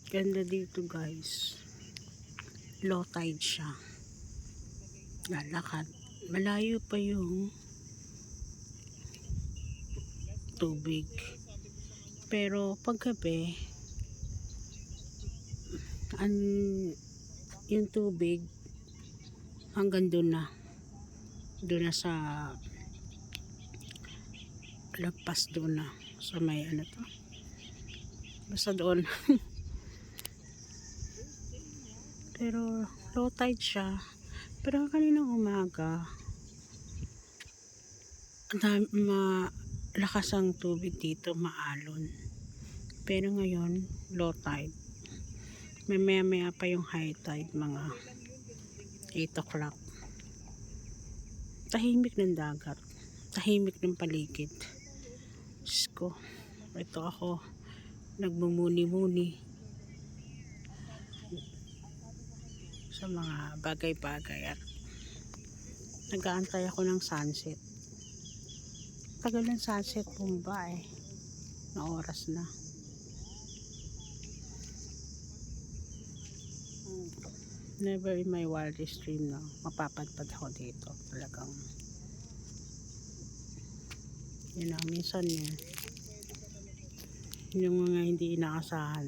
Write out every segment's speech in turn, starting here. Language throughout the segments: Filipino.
Ganda dito guys. Low tide siya. Lalakad. Malayo pa yung tubig. Pero paggabi, yung tubig hanggang doon na. Doon na sa lagpas doon na. Sa may ano to. Basta doon. Pero low tide siya. Pero kaninang umaga, malakas ang tubig dito, maalon. Pero ngayon, low tide. May maya pa yung high tide, mga 8 o'clock. Tahimik ng dagat. Tahimik ng paligid. Diyos ko, ito ako, nagmumuni-muni sa mga bagay-bagay at nag-aantay ako ng sunset. Tagal ng sunset bumba na oras na. Never in my wildest dream na mapapadpad ako dito. Talagang yun na, minsan yung mga hindi inaasahan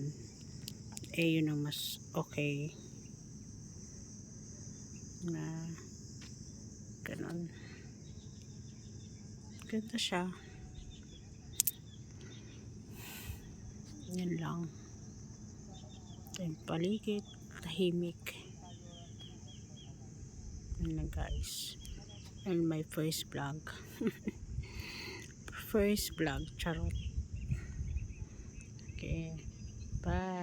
yun ang mas okay na ganun. Ganda siya. Yan lang. Ito yung paligid, tahimik. Yan na guys. And my first vlog. First vlog, charot. Okay. Bye.